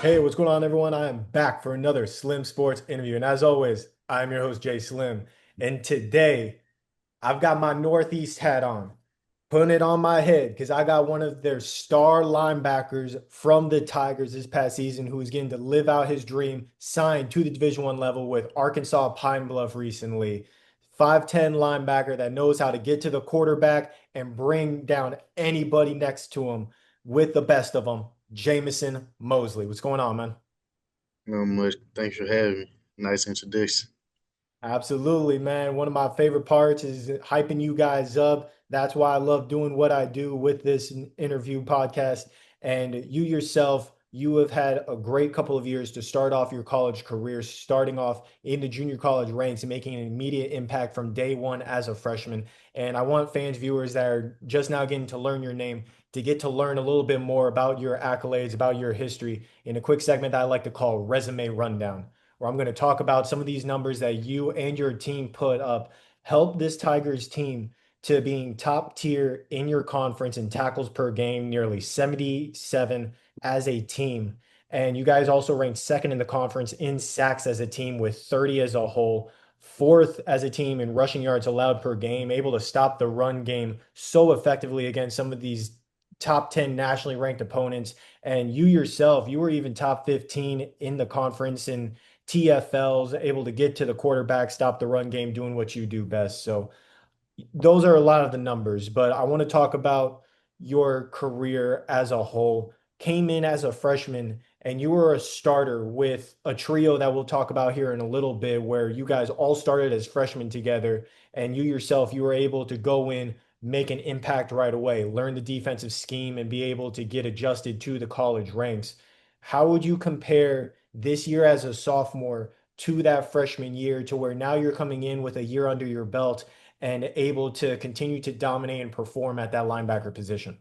Hey, what's going on, everyone? I am back for another Slim Sports interview. And as always, I'm your host, Jay Slim. And today, I've got my Northeast hat on, putting it on my head because I got one of their star linebackers from the Tigers this past season who is getting to live out his dream, signed to the Division One level with Arkansas Pine Bluff recently. 5'10 linebacker that knows how to get to the quarterback and bring down anybody next to him with the best of them. Jameson Mosley. What's going on, man? Not much. Thanks for having me. Nice introduction. Absolutely, man. One of my favorite parts is hyping you guys up. That's why I love doing what I do with this interview podcast. And you yourself, you have had a great couple of years to start off your college career, starting off in the junior college ranks and making an immediate impact from day one as a freshman. And I want fans, viewers that are just now getting to learn your name to get to learn a little bit more about your accolades, about your history in a quick segment that I like to call Resume Rundown, where I'm going to talk about some of these numbers that you and your team put up, help this Tigers team to being top tier in your conference in tackles per game, nearly 77 as a team. And you guys also ranked second in the conference in sacks as a team with 30 as a whole, fourth as a team in rushing yards allowed per game, able to stop the run game so effectively against some of these top 10 nationally ranked opponents. And you yourself, you were even top 15 in the conference in TFLs, able to get to the quarterback, stop the run game, doing what you do best. So those are a lot of the numbers, but I want to talk about your career as a whole. Came in as a freshman, and you were a starter with a trio that we'll talk about here in a little bit, where you guys all started as freshmen together, and you yourself, you were able to go in, make an impact right away, learn the defensive scheme, and be able to get adjusted to the college ranks. How would you compare this year as a sophomore to that freshman year, to where now you're coming in with a year under your belt and able to continue to dominate and perform at that linebacker position?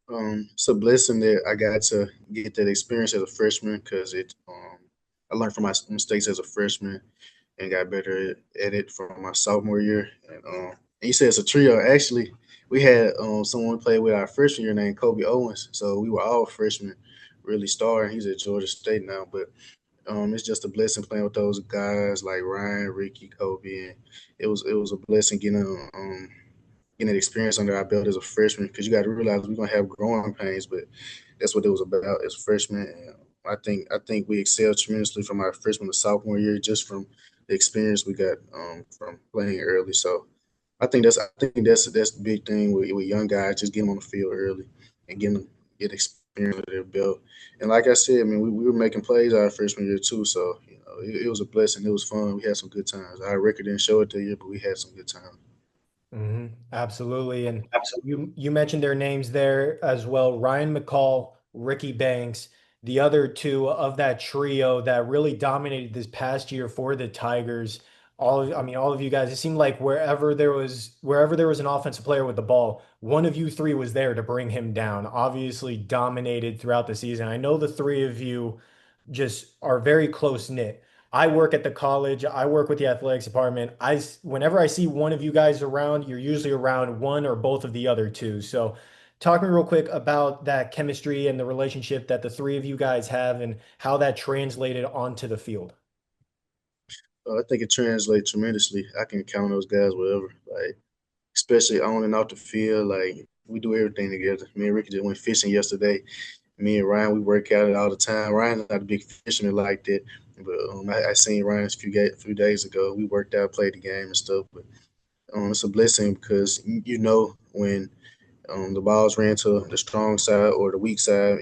It's a blessing that I got to get that experience as a freshman because I learned from my mistakes as a freshman and got better at it from my sophomore year. And you said it's a trio. Actually, we had someone we played with our freshman year named Kobe Owens. So we were all freshmen, really starring. He's at Georgia State now, but it's just a blessing playing with those guys like Ryan, Ricky, Kobe, and it was a blessing getting that experience under our belt as a freshman because you got to realize we're gonna have growing pains, but that's what it was about as freshmen. And I think we excelled tremendously from our freshman to sophomore year just from the experience we got from playing early. So I think that's the big thing with young guys, just getting them on the field early and getting them get experience under their belt. And like I said, I mean, we were making plays our freshman year too, so it was a blessing. It was fun. We had some good times. Our record didn't show it that year, but we had some good times. Absolutely. And you mentioned their names there as well. Ryan McCall, Ricky Banks, the other two of that trio that really dominated this past year for the Tigers. I mean, all of you guys, it seemed like wherever there was an offensive player with the ball, one of you three was there to bring him down. Obviously dominated throughout the season. I know the three of you just are very close knit. I work at the college. I work with the athletics department. Whenever I see one of you guys around, you're usually around one or both of the other two. So, talk to me real quick about that chemistry and the relationship that the three of you guys have and how that translated onto the field. I think it translates tremendously. I can count on those guys wherever, like especially on and off the field. Like we do everything together. Me and Ricky just went fishing yesterday. Me and Ryan, we work out it all the time. Ryan's not a big fisherman like that, but I seen Ryan a few days ago. We worked out, played the game and stuff. But it's a blessing because you know when the balls ran to the strong side or the weak side,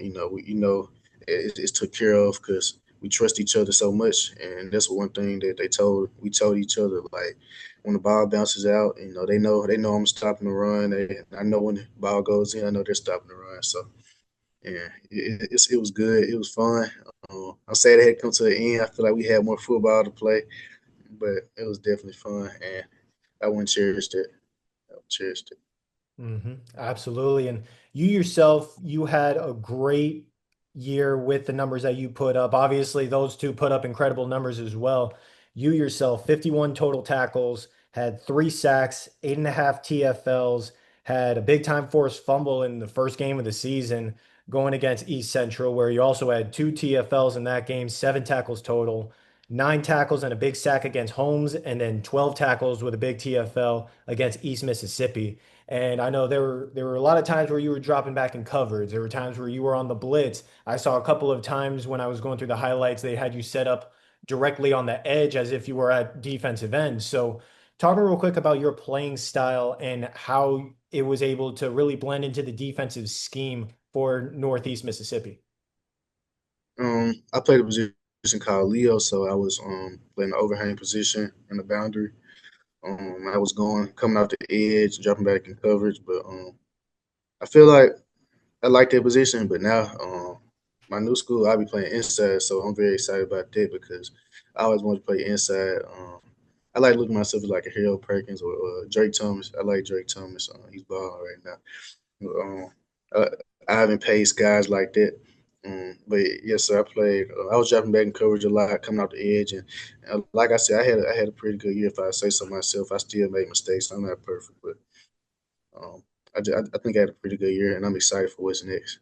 it's took care of because we trust each other so much, and that's one thing that we told each other like when the ball bounces out, they know I'm stopping the run. I know when the ball goes in, I know they're stopping the run. So yeah, it was good. It was fun. I'm sad it had come to the end. I feel like we had more football to play, but it was definitely fun, and I wouldn't cherish it. I would cherish it. Absolutely. And you yourself, you had a great year with the numbers that you put up. Obviously, those two put up incredible numbers as well. You yourself, 51 total tackles, had 3 sacks, 8.5 TFLs, had a big time forced fumble in the first game of the season. going against East Central, where you also had two TFLs in that game, 7 tackles total, 9 tackles and a big sack against Holmes, and then 12 tackles with a big TFL against East Mississippi. And I know there were a lot of times where you were dropping back in coverage. There were times where you were on the blitz. I saw a couple of times when I was going through the highlights, they had you set up directly on the edge as if you were at defensive end. So talk to me real quick about your playing style and how it was able to really blend into the defensive scheme for Northeast Mississippi. I played a position called Leo, so I was playing the overhang position in the boundary. I was going coming off the edge, dropping back in coverage, but I feel like I like that position. But now, my new school, I'll be playing inside, so I'm very excited about that because I always wanted to play inside. I like looking at myself as like a Harold Perkins or Drake Thomas. I like Drake Thomas. He's balling right now. I, I haven't paced guys like that. But yes, sir, I played. I was dropping back in coverage a lot, coming off the edge, and like I said, I had a pretty good year. If I say so myself, I still make mistakes. I'm not perfect, but um, I think I had a pretty good year, and I'm excited for what's next.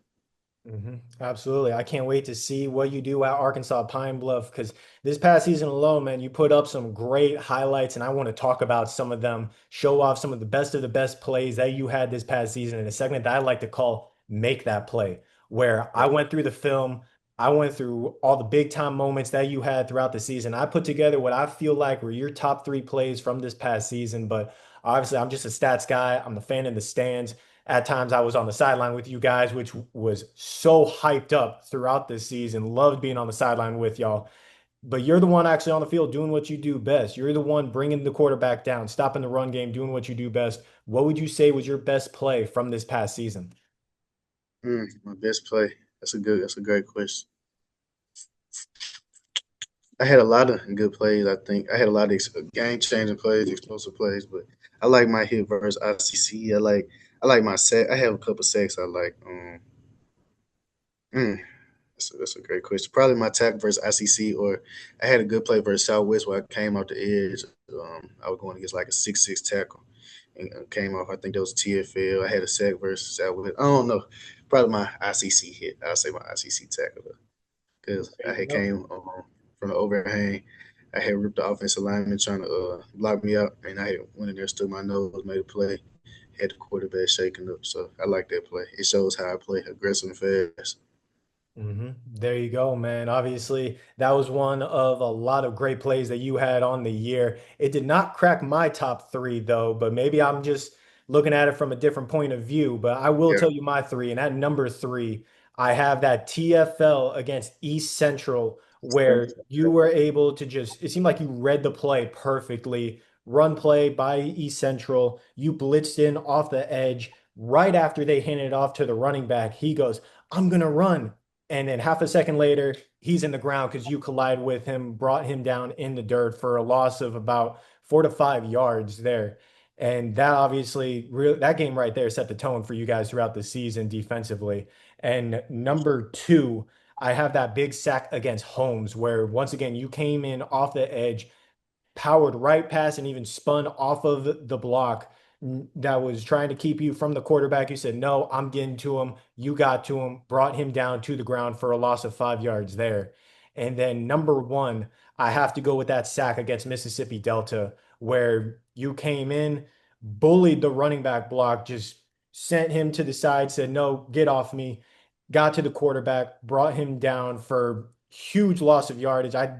Absolutely. I can't wait to see what you do at Arkansas Pine Bluff because this past season alone, man, you put up some great highlights, and I want to talk about some of them, show off some of the best plays that you had this past season in a segment that I like to call Make That Play, where I went through the film, I went through all the big time moments that you had throughout the season. I put together what I feel like were your top three plays from this past season, but obviously I'm just a stats guy. I'm the fan in the stands. At times, I was on the sideline with you guys, which was so hyped up throughout this season. Loved being on the sideline with y'all. But you're the one actually on the field doing what you do best. You're the one bringing the quarterback down, stopping the run game, doing what you do best. What would you say was your best play from this past season? My best play. That's a great question. I had a lot of good plays. I think I had a lot of game changing plays, explosive plays. But I like my hit versus ICC. I like my sack. I have a couple sacks. I like. Mm, that's a great question. Probably my tackle versus ICC, or I had a good play versus Southwest where I came off the edge. I was going against like a 6'6" tackle and came off. I think that was TFL. I had a sack versus Southwest. I don't know. Probably my ICC hit. I'll say my ICC tackle because There I you had go. came from the overhang. I had ripped the offensive lineman trying to block me out, and I had went in there, stood my nose, made a play, had the quarterback shaking up. So I like that play. It shows how I play, aggressive and fast. There you go, man. Obviously, that was one of a lot of great plays that you had on the year. It did not crack my top three, though, but maybe I'm just looking at it from a different point of view. But I will Yeah, tell you my three. And at number three, I have that TFL against East Central, where you were able to just, it seemed like you read the play perfectly. Run play by East Central. You blitzed in off the edge. Right after they handed it off to the running back, he goes, I'm going to run. And then half a second later, he's in the ground because you collide with him, brought him down in the dirt for a loss of about 4 to 5 yards there. And that obviously, that game right there set the tone for you guys throughout the season defensively. And number two, I have that big sack against Holmes, where once again, you came in off the edge, powered right past and even spun off of the block that was trying to keep you from the quarterback. You said, no, I'm getting to him. You got to him, brought him down to the ground for a loss of 5 yards there. And then number one, I have to go with that sack against Mississippi Delta, where you came in, bullied the running back block, just sent him to the side, said, no, get off me, got to the quarterback, brought him down for huge loss of yardage. I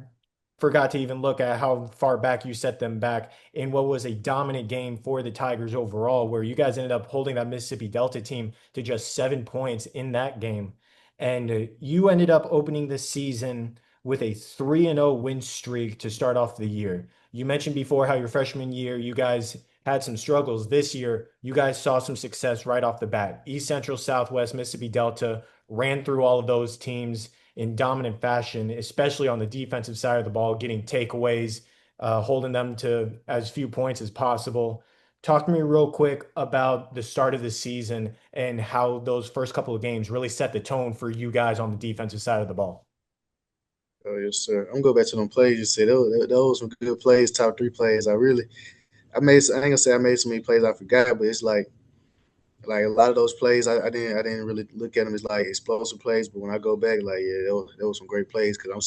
forgot to even look at how far back you set them back in what was a dominant game for the Tigers overall, where you guys ended up holding that Mississippi Delta team to just 7 points in that game. And you ended up opening the season with a 3-0 win streak to start off the year. You mentioned before how your freshman year, you guys had some struggles. This year, you guys saw some success right off the bat. East Central, Southwest, Mississippi Delta ran through all of those teams in dominant fashion, especially on the defensive side of the ball, getting takeaways, holding them to as few points as possible. Talk to me real quick about the start of the season and how those first couple of games really set the tone for you guys on the defensive side of the ball. oh yes, sir. I'm gonna go back to them plays you said. Those were good plays, top three plays. I ain't gonna say I made so many plays I forgot, but it's like like a lot of those plays, I didn't really look at them as like explosive plays, but when I go back, like yeah, there was some great plays because I'm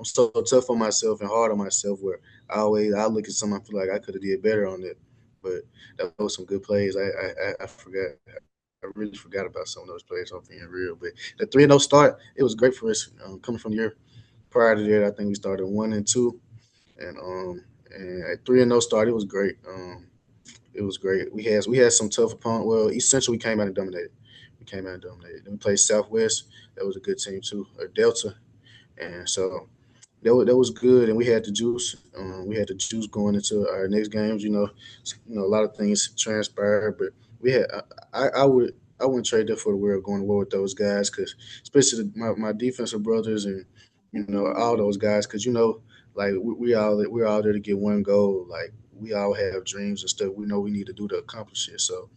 so tough on myself and hard on myself. Where I look at something, I feel like I could have did better on it, but that was some good plays. I forgot. I really forgot about some of those plays off being real. But the 3-0 start, it was great for us coming from the year prior to that. I think we started 1-2, and at 3-0 start, it was great. It was great. We had some tough opponents. Well, East Central we came out and dominated. We came out and dominated. Then we played Southwest. That was a good team too. Delta, and so that was good. And we had the juice. We had the juice going into our next games. A lot of things transpired, but we had. I wouldn't trade that for the world going to war with those guys because especially my defensive brothers and all those guys because like we're all there to get one goal. Like we all have dreams and stuff we know we need to do to accomplish it. So,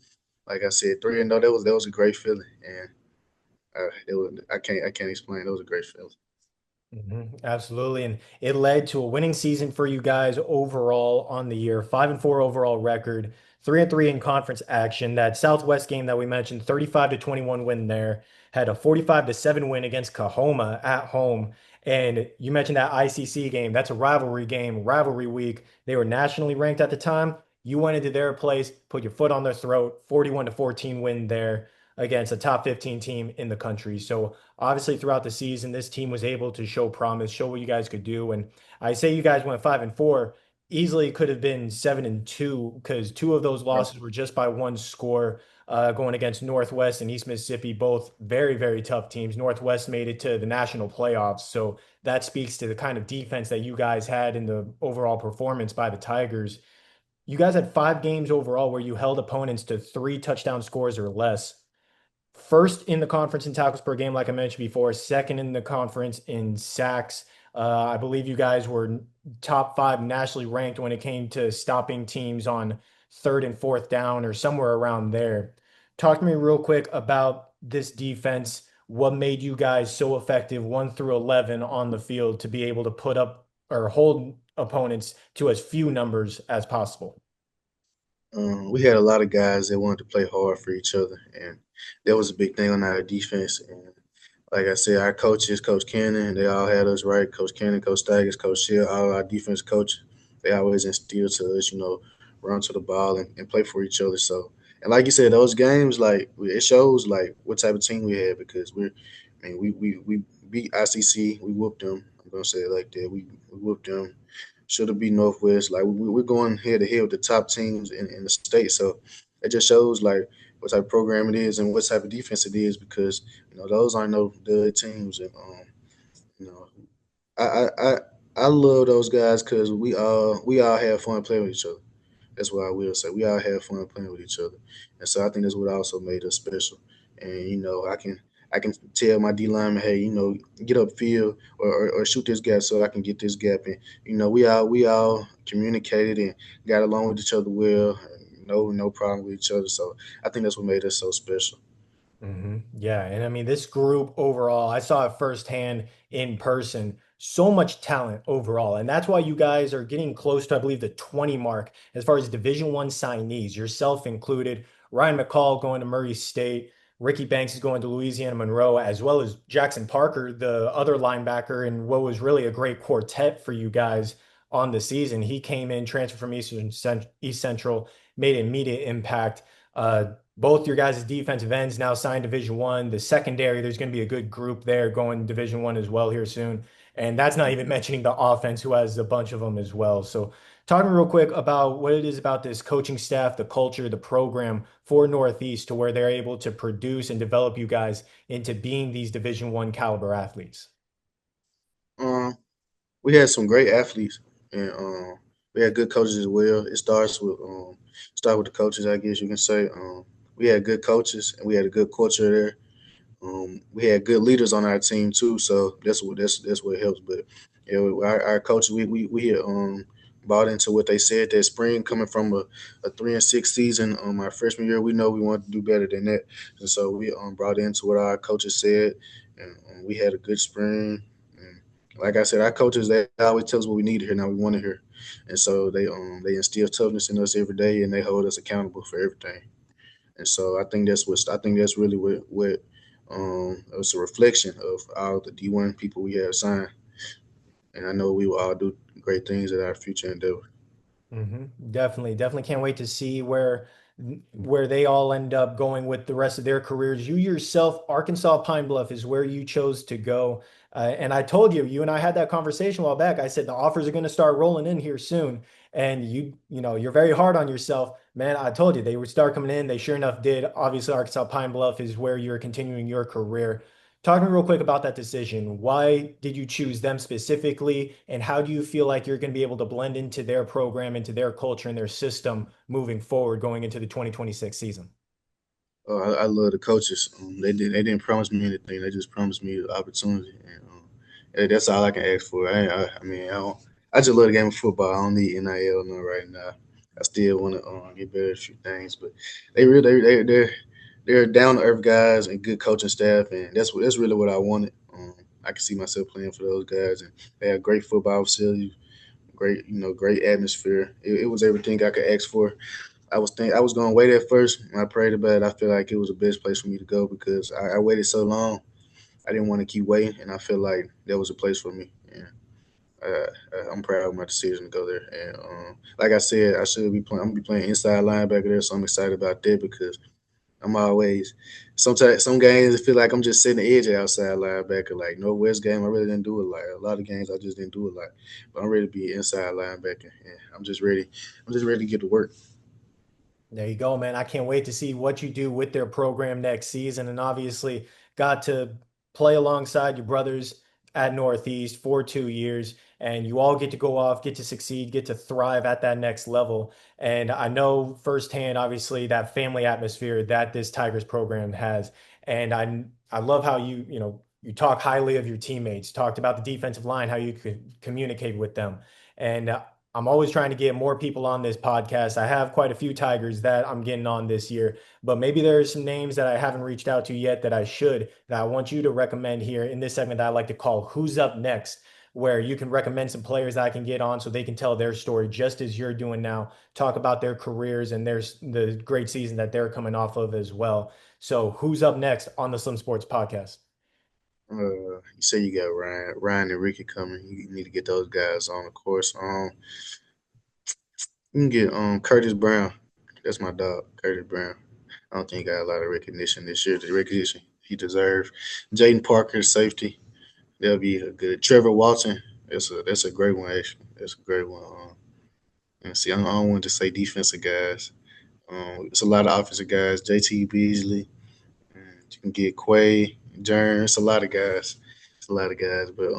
like I said, 3-0, that was a great feeling, and I can't explain. That was a great feeling. Absolutely. And it led to a winning season for you guys overall on the year, 5-4 overall record, 3-3 in conference action. That Southwest game that we mentioned, 35-21 win there, had a 45-7 win against Kahoma at home. And you mentioned that ICC game. That's a rivalry game, rivalry week. They were nationally ranked at the time. You went into their place, put your foot on their throat, 41-14 win there against a top 15 team in the country. So obviously throughout the season, this team was able to show promise, show what you guys could do. And I say you guys went 5-4, easily could have been 7-2 because two of those Right. losses were just by one score. Going against Northwest and East Mississippi, both very, very tough teams. Northwest made it to the national playoffs. So that speaks to the kind of defense that you guys had in the overall performance by the Tigers. You guys had 5 games overall where you held opponents to 3 touchdown scores or less. First in the conference in tackles per game, like I mentioned before, second in the conference in sacks. I believe you guys were top 5 nationally ranked when it came to stopping teams on third and fourth down or somewhere around there. Talk to me real quick about this defense. What made you guys so effective 1 through 11 on the field to be able to put up or hold opponents to as few numbers as possible? We had a lot of guys that wanted to play hard for each other, and that was a big thing on our defense. And like I said, our coaches, Coach Cannon, they all had us right. Coach Cannon, Coach Staggers, Coach Shield, all our defense coaches, they always instilled to us, run to the ball and play for each other. So, and like you said, those games, like it shows like what type of team we had because we beat ICC, we whooped them. I'm gonna say it like that. We whooped them. Should have beat Northwest. Like we're going head to head with the top teams in the state. So it just shows like what type of program it is and what type of defense it is because those aren't no good teams. And you know, I I I, I love those guys because we all have fun playing with each other. That's what I will say. We all have fun playing with each other, and so I think that's what also made us special. And I can tell my D lineman, hey, get upfield or shoot this gap so I can get this gap. And we all communicated and got along with each other well. No problem with each other. So I think that's what made us so special. Yeah, and I mean this group overall, I saw it firsthand in person. So much talent overall, and that's why you guys are getting close to, I believe, the 20 mark as far as Division One signees, yourself included. Ryan McCall going to Murray State, Ricky Banks is going to Louisiana Monroe, as well as Jackson Parker, the other linebacker, and what was really a great quartet for you guys on the season. He came in, transferred from East Central, made immediate impact. Both your guys' defensive ends now signed Division One. The secondary, there's going to be a good group there going Division One as well here soon. And that's not even mentioning the offense, who has a bunch of them as well. So, talk to me real quick about what it is about this coaching staff, the culture, the program for Northeast to where they're able to produce and develop you guys into being these Division One caliber athletes. Um, we had some great athletes, and we had good coaches as well. It start with the coaches, I guess you can say. We had good coaches, and we had a good culture there. We had good leaders on our team too, so that's what helps. But yeah, our coaches, we had, bought into what they said that spring coming from a 3-6 season. Our freshman year, we know we wanted to do better than that, and so we brought into what our coaches said, and we had a good spring. And like I said, our coaches they always tell us what we need to hear. Now we want to hear, and so they instill toughness in us every day, and they hold us accountable for everything. And so I think that's really what it's a reflection of all the D1 people we have signed, and I know we will all do great things at our future endeavor. Definitely, definitely can't wait to see where they all end up going with the rest of their careers. You yourself, Arkansas Pine Bluff is where you chose to go, and I told you, you and I had that conversation a while back. I said the offers are going to start rolling in here soon, and you're very hard on yourself, man. I told you they would start coming in. They sure enough did. Obviously, Arkansas Pine Bluff is where you're continuing your career. Talk to me real quick about that decision. Why did you choose them specifically, and how do you feel like you're going to be able to blend into their program, into their culture, and their system moving forward going into the 2026 season? I love the coaches. They didn't promise me anything. They just promised me the opportunity, and that's all I can ask for. I mean, I just love the game of football. I don't need NIL no right now. I still want to get better at a few things, but they really they're down to earth guys and good coaching staff, and that's really what I wanted. I can see myself playing for those guys, and they have great football facilities, great atmosphere. It was everything I could ask for. I was going to wait at first. And I prayed about it. I feel like it was the best place for me to go because I waited so long. I didn't want to keep waiting, and I feel like that was a place for me. And I'm proud of my decision to go there. And like I said, I should be playing. I'm gonna be playing inside linebacker there, so I'm excited about that because I'm always sometimes some games I feel like I'm just sitting the edge of outside linebacker. Like Northwest game, I really didn't do it like a lot of games. I just didn't do it like, but I'm ready to be inside linebacker. And I'm just ready. I'm just ready to get to work. There you go, man. I can't wait to see what you do with their program next season. And obviously, got to play alongside your brothers at Northeast for 2 years. And you all get to go off, get to succeed, get to thrive at that next level. And I know firsthand, obviously, that family atmosphere that this Tigers program has. And I love how you talk highly of your teammates, talked about the defensive line, how you could communicate with them. And I'm always trying to get more people on this podcast. I have quite a few Tigers that I'm getting on this year, but maybe there's some names that I haven't reached out to yet that I should, that I want you to recommend here in this segment that I like to call Who's Up Next, where you can recommend some players that I can get on so they can tell their story just as you're doing now, talk about their careers and the great season that they're coming off of as well. So, who's up next on the Slim Sports podcast? You say you got Ryan and Ricky coming. You need to get those guys on the course. You can get Curtis Brown. That's my dog, Curtis Brown. I don't think he got a lot of recognition this year. The recognition he deserves. Jaden Parker, safety. That'll be a good. Trevor Walton. That's a great one actually. That's a great one. And see, I don't want to say defensive guys. It's a lot of offensive guys. JT Beasley. You can get Quay, Jern. It's a lot of guys. It's a lot of guys. But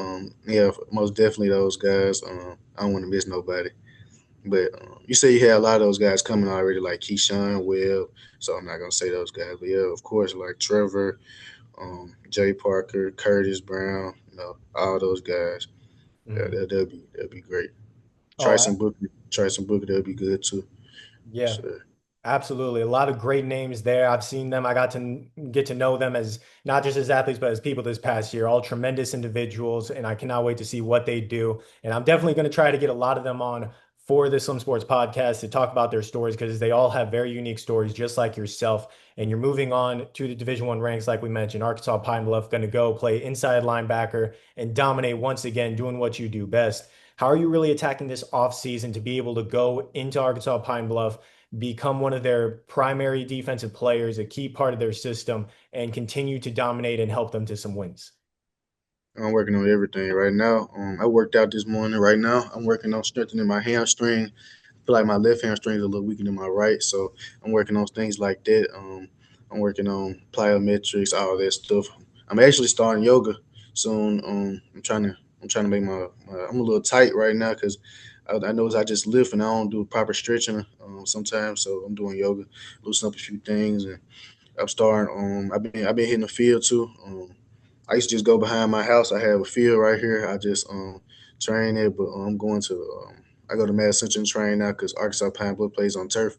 yeah, most definitely those guys. I don't want to miss nobody. But you say you had a lot of those guys coming already, like Keyshawn Webb. So I'm not gonna say those guys, but yeah, of course, like Trevor, Jay Parker, Curtis Brown, all those guys. Yeah, Mm. that'll be great. Oh, Tryson Booker, that'll be good too. yeah. So Absolutely. A lot of great names there. I've seen them. I got to get to know them as not just as athletes, but as people this past year. All tremendous individuals, and I cannot wait to see what they do. And I'm definitely going to try to get a lot of them on for the Slim Sports podcast to talk about their stories because they all have very unique stories, just like yourself. And you're moving on to the Division I ranks, like we mentioned. Arkansas Pine Bluff going to go play inside linebacker and dominate once again, doing what you do best. How are you really attacking this offseason to be able to go into Arkansas Pine Bluff, become one of their primary defensive players, a key part of their system, and continue to dominate and help them to some wins? I'm working on everything right now. I worked out this morning. Right now, I'm working on strengthening my hamstring. I feel like my left hamstring is a little weaker than my right, so I'm working on things like that. I'm working on plyometrics, all that stuff. I'm actually starting yoga soon. I'm trying to make I'm a little tight right now because I know I just lift and I don't do proper stretching sometimes. So I'm doing yoga, loosen up a few things, and I'm starting. I've been hitting the field too. I used to just go behind my house. I have a field right here. I just train it, but I'm going to I go to Mad Central and train now because Arkansas Pine Bluff plays on turf,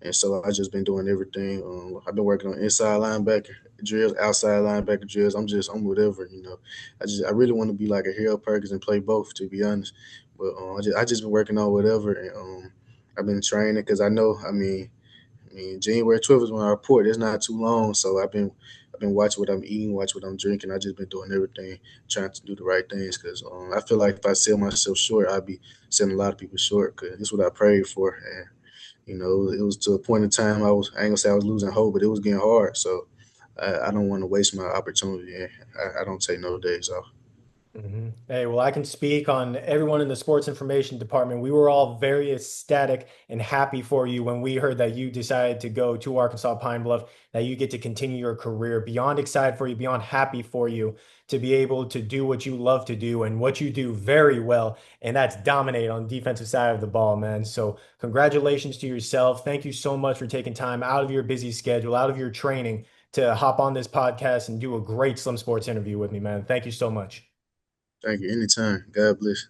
and so I just been doing everything. I've been working on inside linebacker drills, outside linebacker drills. I'm whatever, you know. I really want to be like a Hero Perkins and play both, to be honest. But I just been working on whatever, and I've been training because I know. I mean, mean, January 12th is when I report. It's not too long, so I've been watching what I'm eating, watching what I'm drinking. I just been doing everything, trying to do the right things, because I feel like if I sell myself short, I'll be selling a lot of people short. Because this is what I prayed for, and it was to a point in time I ain't gonna say I was losing hope, but it was getting hard. So I don't want to waste my opportunity, and I don't take no days off. Hey, well, I can speak on everyone in the sports information department. We were all very ecstatic and happy for you when we heard that you decided to go to Arkansas Pine Bluff, that you get to continue your career. Beyond excited for you, beyond happy for you to be able to do what you love to do and what you do very well, and that's dominate on the defensive side of the ball, man. So, congratulations to yourself. Thank you so much for taking time out of your busy schedule, out of your training to hop on this podcast and do a great Slim Sports interview with me, man. Thank you so much. Thank you. Anytime. God bless.